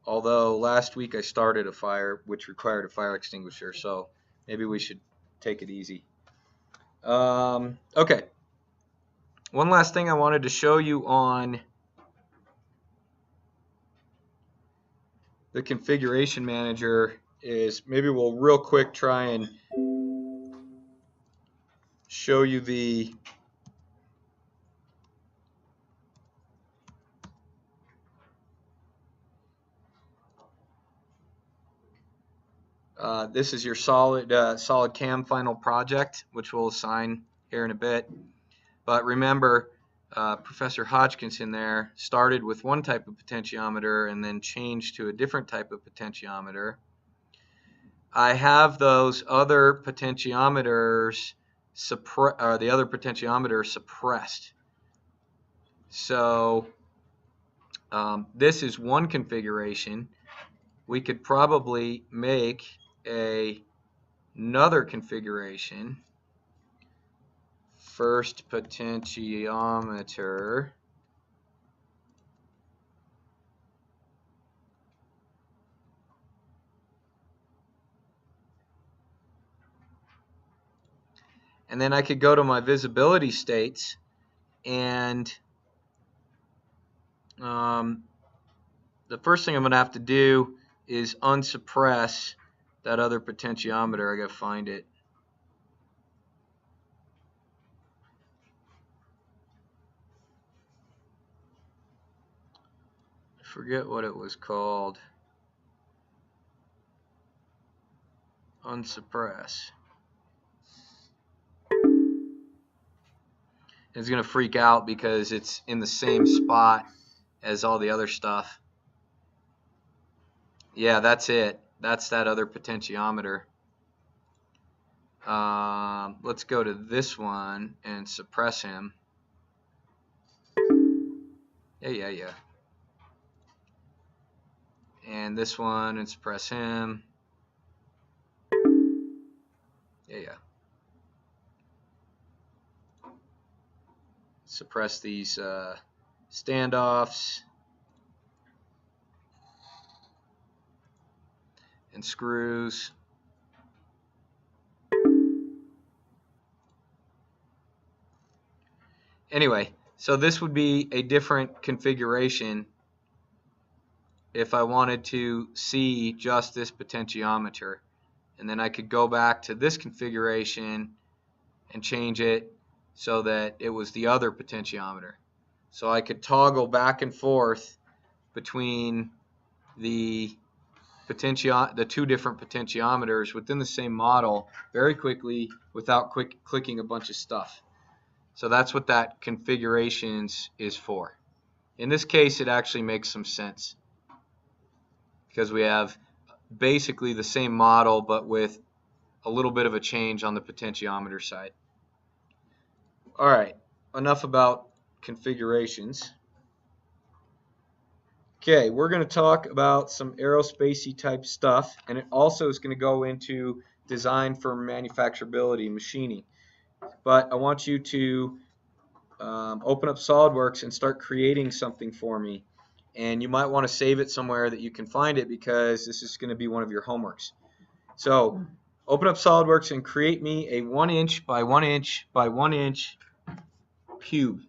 Although last week I started a fire which required a fire extinguisher, so maybe we should take it easy. Okay. One last thing I wanted to show you on the configuration manager is maybe we'll real quick try and show you the this is your solid cam final project, which we'll assign here in a bit. But remember, Professor Hodgkinson there started with one type of potentiometer and then changed to a different type of potentiometer. I have those other potentiometers suppressed. So this is one configuration. We could probably make another configuration. First potentiometer. And then I could go to my visibility states and the first thing I'm going to have to do is unsuppress that other potentiometer. I got to find it. I forget what it was called. Unsuppress. It's going to freak out because it's in the same spot as all the other stuff. Yeah, that's it. That's that other potentiometer. Let's go to this one and suppress him. Yeah. And this one and suppress him. Yeah. Suppress these standoffs and screws. Anyway, so this would be a different configuration if I wanted to see just this potentiometer. And then I could go back to this configuration and change it so that it was the other potentiometer. So I could toggle back and forth between the two different potentiometers within the same model very quickly without clicking a bunch of stuff. So that's what that configurations is for. In this case, it actually makes some sense because we have basically the same model but with a little bit of a change on the potentiometer side. All right, enough about configurations. Okay, we're going to talk about some aerospace-y type stuff, and it also is going to go into design for manufacturability, machining. But I want you to open up SolidWorks and start creating something for me. And you might want to save it somewhere that you can find it because this is going to be one of your homeworks. So open up SolidWorks and create me a 1 inch by 1 inch by 1 inch cube.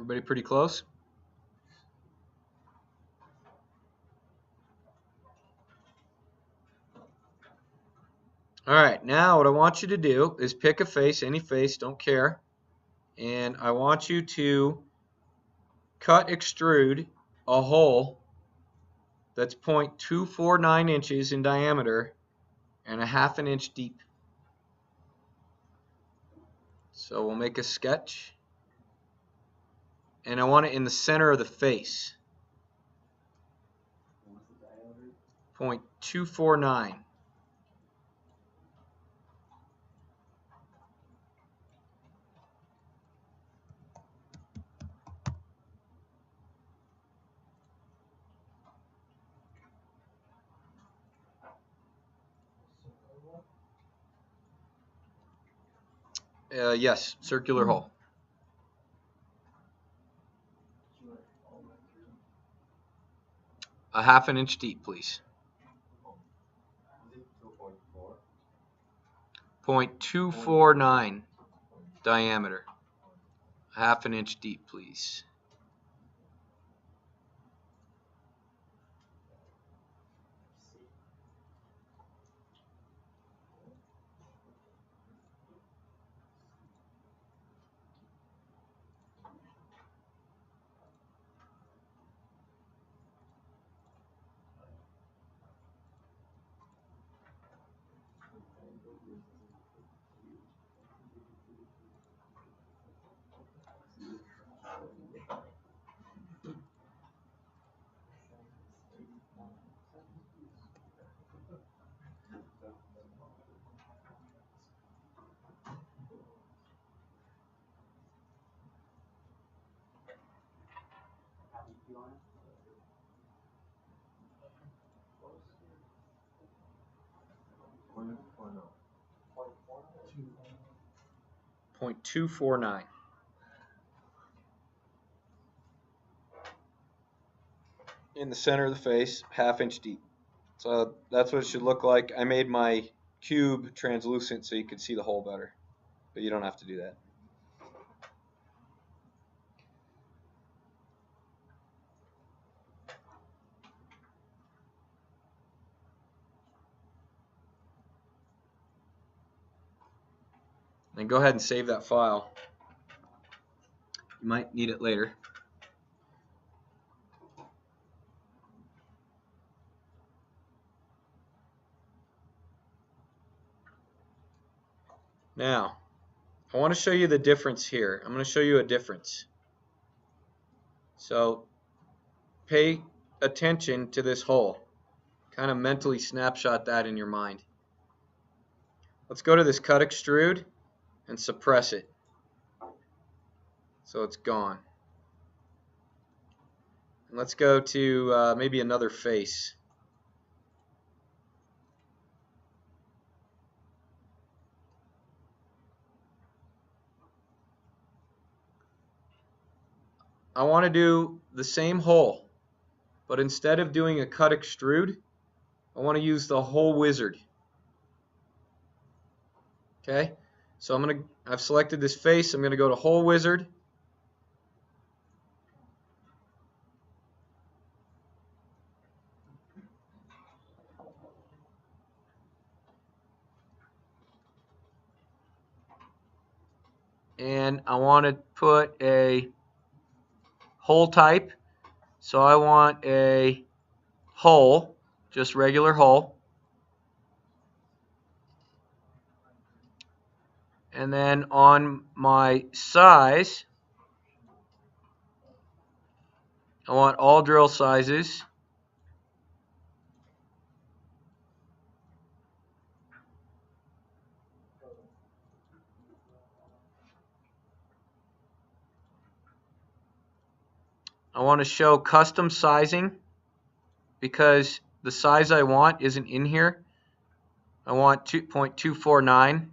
Everybody pretty close? All right, now what I want you to do is pick a face, any face, don't care. And I want you to extrude a hole that's 0.249 inches in diameter and a ½ inch deep. So we'll make a sketch. And I want it in the center of the face. 0.249. Yes, circular hole. A ½ inch deep, please. 0.249 diameter. A ½ inch deep, please. .249. In the center of the face, ½ inch deep. So that's what it should look like. I made my cube translucent so you could see the hole better, but you don't have to do that. Then go ahead and save that file. You might need it later. Now, I want to show you the difference here. I'm going to show you a difference. So, pay attention to this hole. Kind of mentally snapshot that in your mind. Let's go to this cut extrude and suppress it. So it's gone. And let's go to maybe another face. I want to do the same hole, but instead of doing a cut extrude, I want to use the hole wizard. Okay, so I've selected this face. I'm going to go to hole wizard. And I want to put a hole type. So I want a hole, just regular hole. And then on my size, I want all drill sizes. I want to show custom sizing because the size I want isn't in here. I want 2.249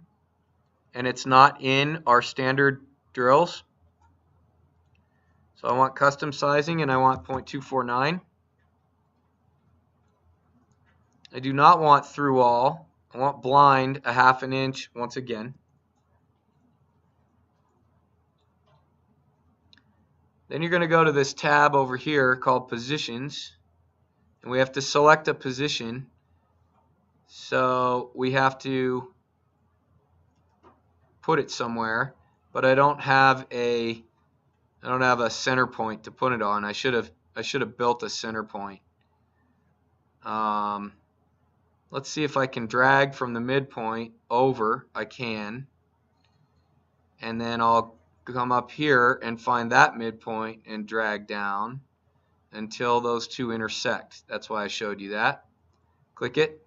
and it's not in our standard drills. So I want custom sizing and I want 0.249. I do not want through all. I want blind a ½ inch once again. Then you're going to go to this tab over here called Positions, and we have to select a position. So we have to put it somewhere, but I don't have a center point to put it on. I should have built a center point. Let's see if I can drag from the midpoint over. I can. And then I'll come up here and find that midpoint and drag down until those two intersect. That's why I showed you that. Click it.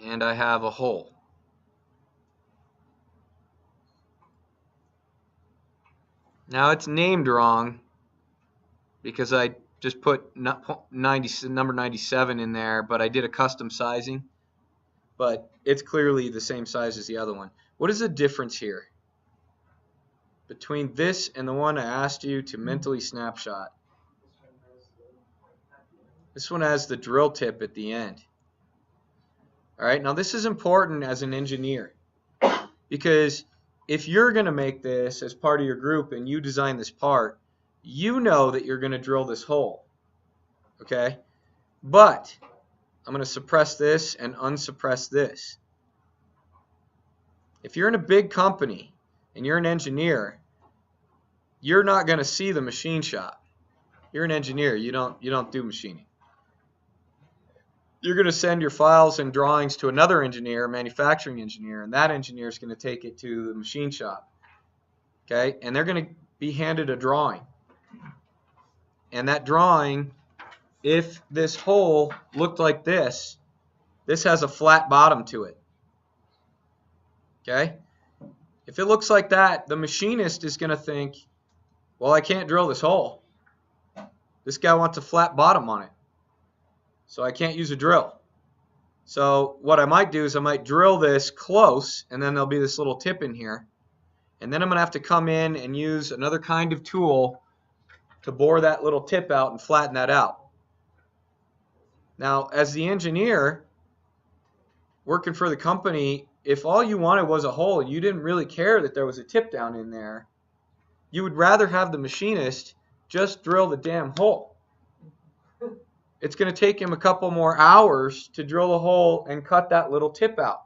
And I have a hole. Now it's named wrong because I just put number 97 in there, but I did a custom sizing. But it's clearly the same size as the other one. What is the difference here between this and the one I asked you to mentally snapshot? This one has the drill tip at the end. All right, now this is important as an engineer, because if you're going to make this as part of your group and you design this part, you know that you're going to drill this hole. Okay, but I'm going to suppress this and unsuppress this. If you're in a big company and you're an engineer, you're not going to see the machine shop. You're an engineer. You don't do machining. You're going to send your files and drawings to another engineer, manufacturing engineer, and that engineer is going to take it to the machine shop. Okay, and they're going to be handed a drawing. And that drawing, if this hole looked like this has a flat bottom to it. Okay? If it looks like that, the machinist is going to think, well, I can't drill this hole. This guy wants a flat bottom on it. So I can't use a drill. So what I might do is I might drill this close, and then there'll be this little tip in here. And then I'm going to have to come in and use another kind of tool to bore that little tip out and flatten that out. Now, as the engineer working for the company, if all you wanted was a hole and you didn't really care that there was a tip down in there, you would rather have the machinist just drill the damn hole. It's going to take him a couple more hours to drill a hole and cut that little tip out.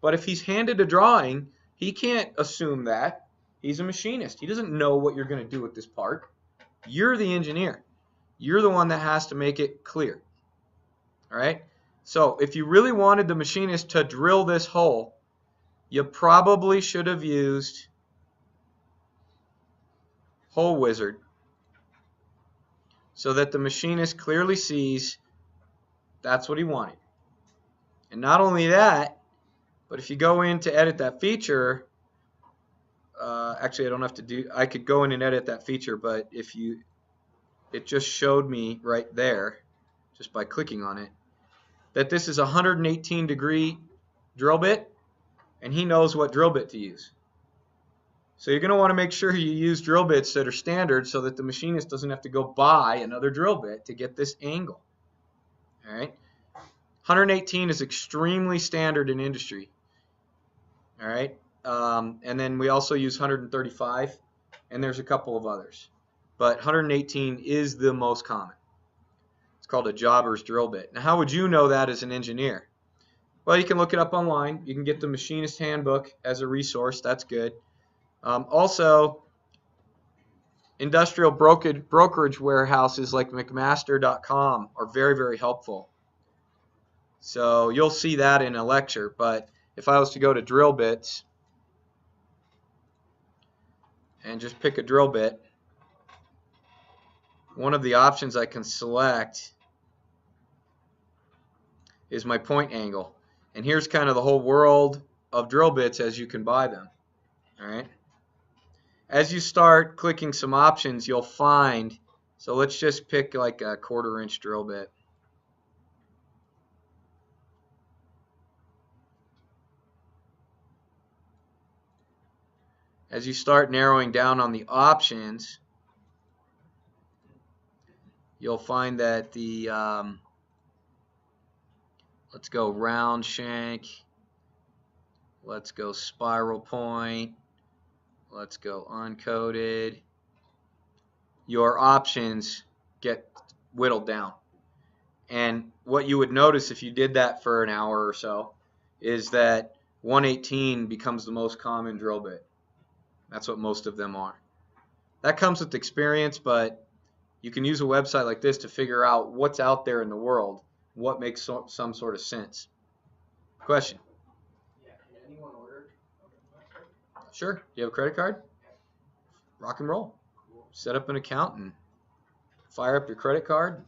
But if he's handed a drawing, he can't assume that. He's a machinist. He doesn't know what you're going to do with this part. You're the engineer. You're the one that has to make it clear. All right? So if you really wanted the machinist to drill this hole, you probably should have used Hole Wizard, so that the machinist clearly sees that's what he wanted. And not only that, but if you go in to edit that feature, actually I could go in and edit that feature, but it just showed me right there, just by clicking on it, that this is a 118-degree drill bit, and he knows what drill bit to use. So you're going to want to make sure you use drill bits that are standard so that the machinist doesn't have to go buy another drill bit to get this angle. All right? 118 is extremely standard in industry. All right? And then we also use 135, and there's a couple of others. But 118 is the most common. It's called a jobber's drill bit. Now, how would you know that as an engineer? Well, you can look it up online. You can get the machinist handbook as a resource. That's good. Also, industrial brokerage warehouses like McMaster.com are very, very helpful. So you'll see that in a lecture. But if I was to go to drill bits and just pick a drill bit, one of the options I can select is my point angle. And here's kind of the whole world of drill bits as you can buy them. All right. As you start clicking some options, you'll find, so let's just pick like a 1/4-inch drill bit. As you start narrowing down on the options, you'll find that the, let's go round shank, Let's go spiral point. Let's go uncoded. Your options get whittled down. And what you would notice if you did that for an hour or so is that 118 becomes the most common drill bit. That's what most of them are. That comes with experience, but you can use a website like this to figure out what's out there in the world, what makes some sort of sense. Question? Yeah, can anyone order? Sure. Do you have a credit card? Rock and roll. Cool. Set up an account and fire up your credit card.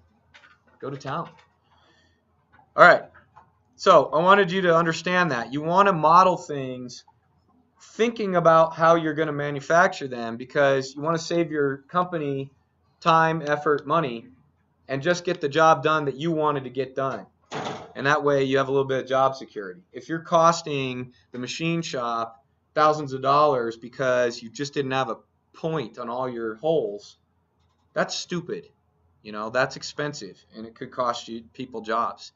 Go to town. All right. So I wanted you to understand that. You want to model things thinking about how you're going to manufacture them because you want to save your company time, effort, money, and just get the job done that you wanted to get done. And that way you have a little bit of job security. If you're costing the machine shop thousands of dollars because you just didn't have a point on all your holes, that's stupid. You know, that's expensive and it could cost you people jobs.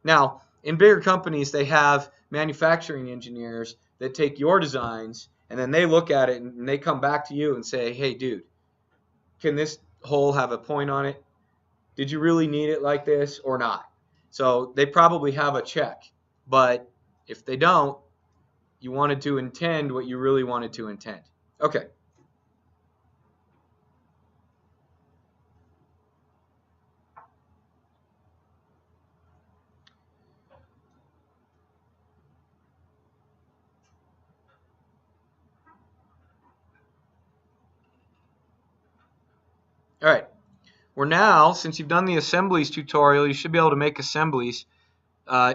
Now, in bigger companies, they have manufacturing engineers that take your designs and then they look at it and they come back to you and say, hey, dude, can this hole have a point on it? Did you really need it like this or not? So they probably have a check. But if they don't, you wanted to intend what you really wanted to intend. Okay. All right. We're now, since you've done the assemblies tutorial, you should be able to make assemblies.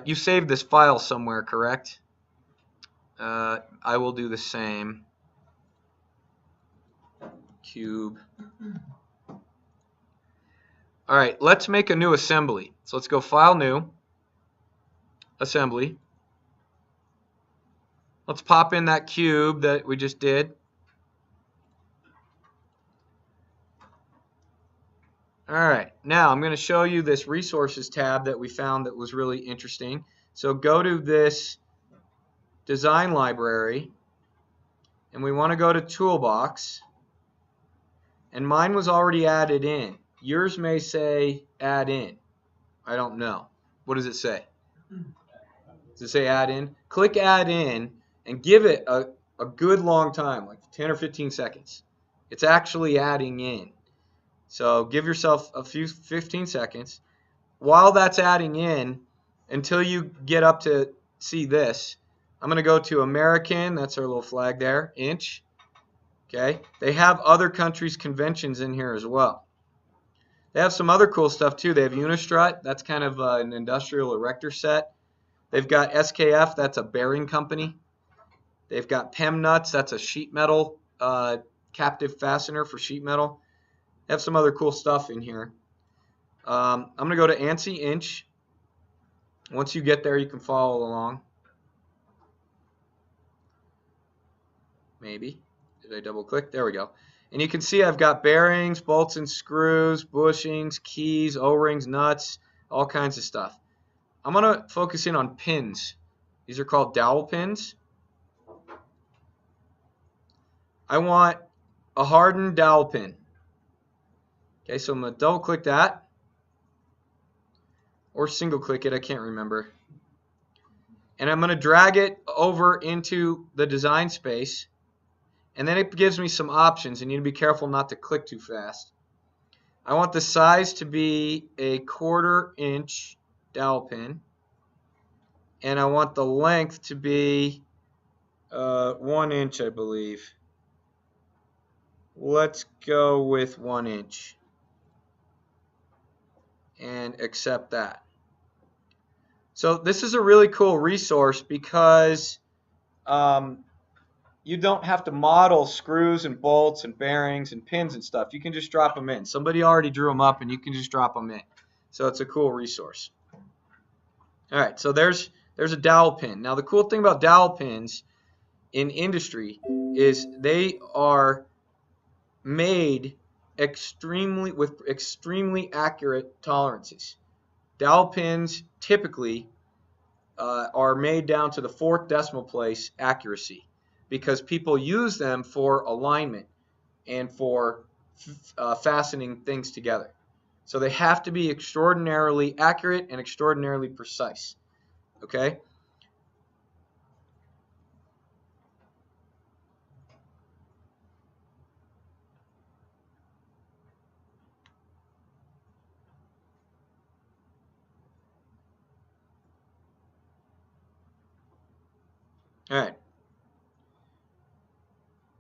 You saved this file somewhere, correct? I will do the same. Cube. All right, let's make a new assembly. So let's go File, New, Assembly. Let's pop in that cube that we just did. All right, now I'm going to show you this Resources tab that we found that was really interesting. So go to this Design Library, and we want to go to Toolbox. And mine was already added in. Yours may say Add In. I don't know. What does it say? Does it say Add In? Click Add In and give it a good long time, like 10 or 15 seconds. It's actually adding in. So give yourself a few 15 seconds. While that's adding in, until you get up to see this, I'm going to go to American, that's our little flag there, inch. Okay, they have other countries' conventions in here as well. They have some other cool stuff too. They have Unistrut, that's kind of an industrial erector set. They've got SKF, that's a bearing company. They've got PEM nuts, that's a sheet metal captive fastener for sheet metal. They have some other cool stuff in here. I'm going to go to ANSI inch. Once you get there, you can follow along. Maybe. Did I double click? There we go. And you can see I've got bearings, bolts and screws, bushings, keys, O-rings, nuts, all kinds of stuff. I'm going to focus in on pins. These are called dowel pins. I want a hardened dowel pin. Okay, so I'm going to double click that. Or single click it, I can't remember. And I'm going to drag it over into the design space. And then it gives me some options, and you need to be careful not to click too fast. I want the size to be a 1/4 inch dowel pin. And I want the length to be 1 inch, I believe. Let's go with 1 inch. And accept that. So this is a really cool resource because you don't have to model screws and bolts and bearings and pins and stuff. You can just drop them in. Somebody already drew them up and you can just drop them in. So it's a cool resource. All right, so there's a dowel pin. Now the cool thing about dowel pins in industry is they are made with extremely accurate tolerances. Dowel pins typically are made down to the 4th decimal place accuracy, because people use them for alignment and for fastening things together. So they have to be extraordinarily accurate and extraordinarily precise. Okay? All right.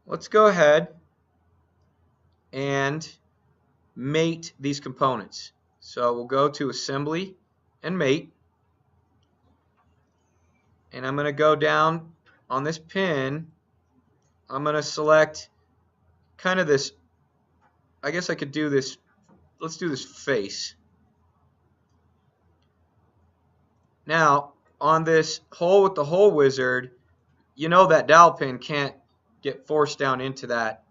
Let's go ahead and mate these components. So we'll go to Assembly and Mate. And I'm going to go down on this pin. I'm going to select kind of this, I guess I could do this, let's do this face. Now, on this hole with the hole wizard, you know that dowel pin can't get forced down into that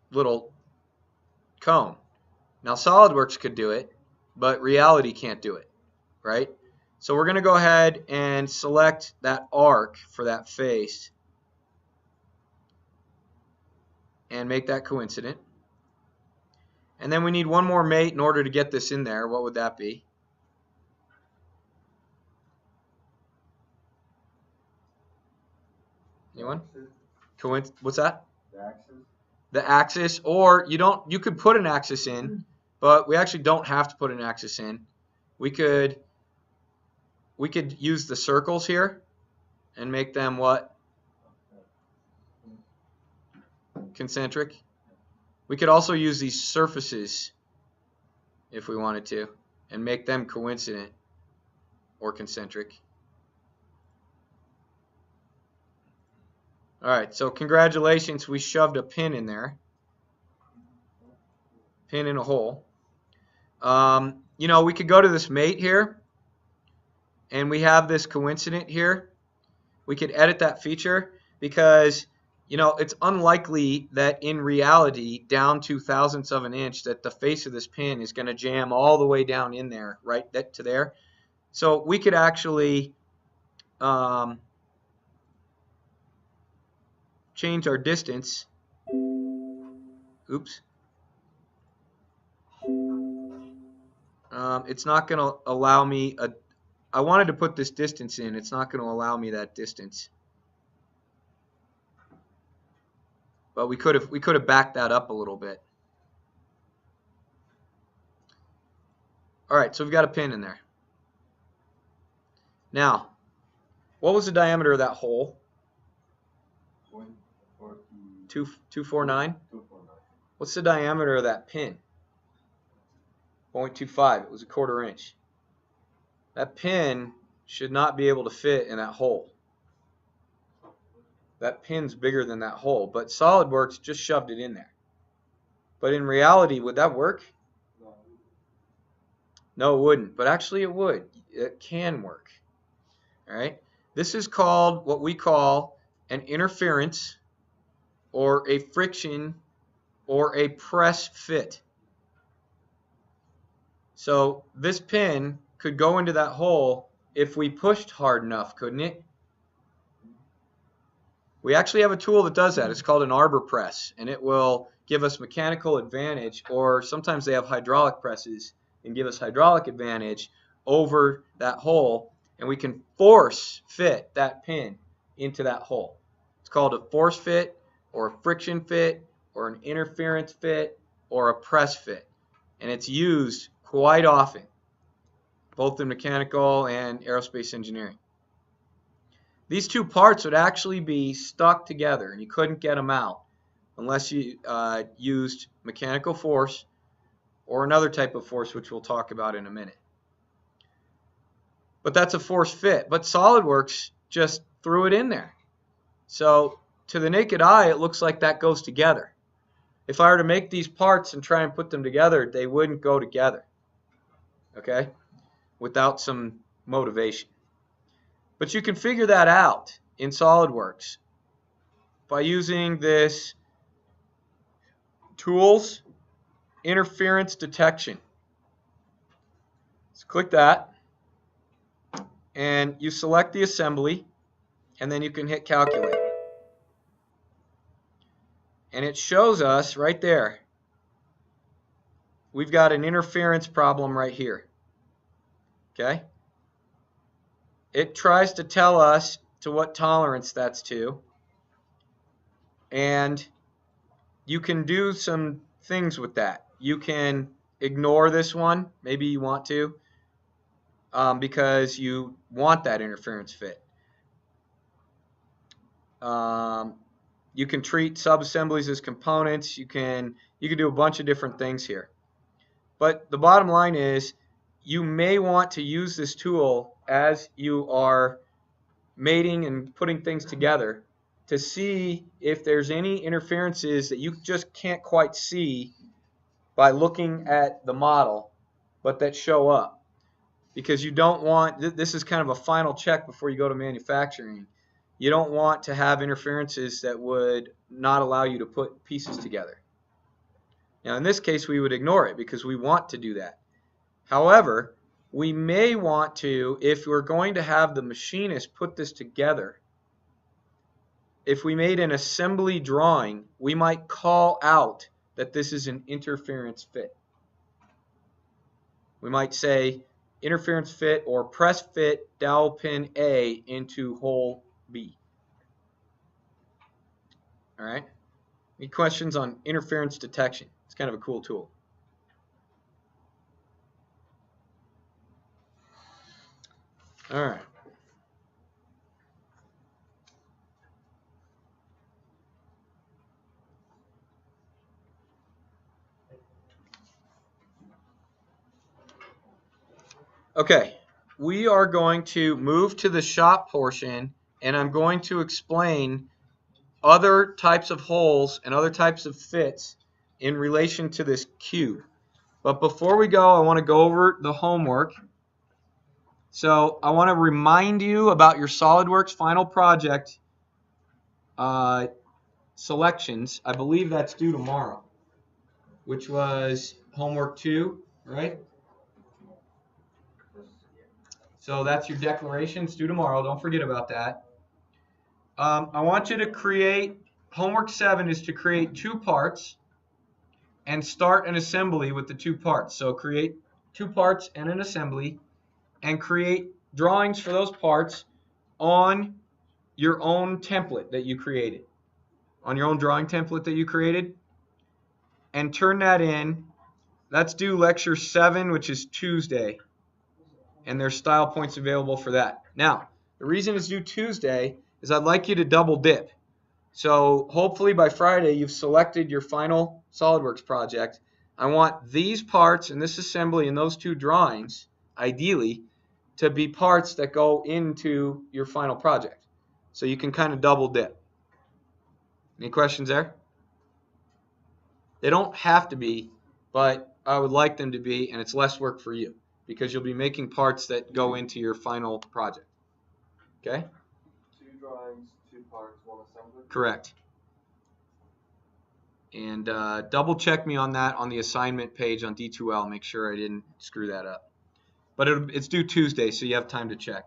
little cone. Now, SolidWorks could do it, but reality can't do it, right? So we're going to go ahead and select that arc for that face and make that coincident. And then we need one more mate in order to get this in there. What would that be? Anyone? What's that? The axis. The axis, or you could put an axis in, but we actually don't have to put an axis in. We could use the circles here and make them what? Concentric. We could also use these surfaces if we wanted to and make them coincident or concentric. All right, so congratulations, we shoved a pin in there. Pin in a hole. You know, we could go to this mate here, and we have this coincident here. We could edit that feature because, you know, it's unlikely that in reality, down to thousandths of an inch, that the face of this pin is going to jam all the way down in there, right, to there. So we could actually change our distance. Oops. It's not going to allow me I wanted to put this distance in. It's not going to allow me that distance. But we could have backed that up a little bit. All right, so we've got a pin in there. Now, what was the diameter of that hole? 249? What's the diameter of that pin? 0.25. It was a 1/4 inch. That pin should not be able to fit in that hole. That pin's bigger than that hole, but SolidWorks just shoved it in there. But in reality, would that work? No, it wouldn't, but actually it would. It can work. All right. This is called what we call an interference or a friction or a press fit. So this pin could go into that hole if we pushed hard enough, couldn't it? We actually have a tool that does that. It's called an arbor press, and it will give us mechanical advantage, or sometimes they have hydraulic presses and give us hydraulic advantage over that hole, and we can force fit that pin into that hole. It's called a force fit or a friction fit or an interference fit or a press fit, and it's used quite often, both in mechanical and aerospace engineering. These two parts would actually be stuck together, and you couldn't get them out unless you used mechanical force or another type of force, which we'll talk about in a minute. But that's a force fit. But SolidWorks just threw it in there. So to the naked eye, it looks like that goes together. If I were to make these parts and try and put them together, they wouldn't go together, okay, without some motivation. But you can figure that out in SolidWorks by using this Tools Interference Detection. Let's click that, and you select the assembly, and then you can hit calculate. And it shows us right there, we've got an interference problem right here. Okay? It tries to tell us to what tolerance that's to, and you can do some things with that. You can ignore this one, maybe you want to, because you want that interference fit. You can treat subassemblies as components. You can do a bunch of different things here. But the bottom line is, you may want to use this tool as you are mating and putting things together to see if there's any interferences that you just can't quite see by looking at the model, but that show up. Because you don't want, this is kind of a final check before you go to manufacturing. You don't want to have interferences that would not allow you to put pieces together. Now in this case we would ignore it because we want to do that. However, we may want to, if we're going to have the machinist put this together, if we made an assembly drawing, we might call out that this is an interference fit. We might say interference fit or press fit dowel pin A into hole B. All right. Any questions on interference detection? It's kind of a cool tool. All right. Okay, we are going to move to the shop portion, and I'm going to explain other types of holes and other types of fits in relation to this cube. But before we go, I want to go over the homework. So I want to remind you about your SolidWorks final project selections. I believe that's due tomorrow, which was homework 2, right? So that's your declarations due tomorrow. Don't forget about that. I want you to create, homework 7 is to create 2 parts and start an assembly with the 2 parts. So create 2 parts and an assembly and create drawings for those parts on your own template that you created, on your own drawing template that you created, and turn that in. That's due lecture 7, which is Tuesday, and there's style points available for that. Now, the reason it's due Tuesday is I'd like you to double dip. So hopefully by Friday you've selected your final SolidWorks project. I want these parts and this assembly and those 2 drawings, ideally, to be parts that go into your final project. So you can kind of double dip. Any questions there? They don't have to be, but I would like them to be, and it's less work for you because you'll be making parts that go into your final project. Okay? 2 drawings, 2 parts, 1 assembly? Correct. And double check me on that on the assignment page on D2L. Make sure I didn't screw that up. But it's due Tuesday, so you have time to check.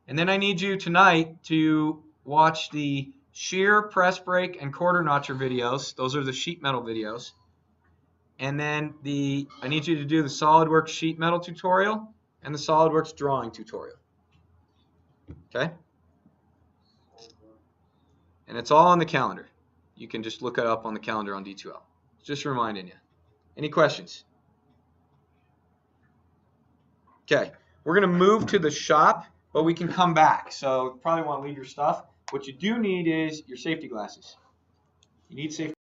And then I need you tonight to watch the shear, press brake, and quarter notcher videos. Those are the sheet metal videos. And then I need you to do the SolidWorks sheet metal tutorial and the SolidWorks drawing tutorial. Okay? And it's all on the calendar. You can just look it up on the calendar on D2L. Just reminding you. Any questions? Okay, we're going to move to the shop, but we can come back. So you probably want to leave your stuff. What you do need is your safety glasses. You need safety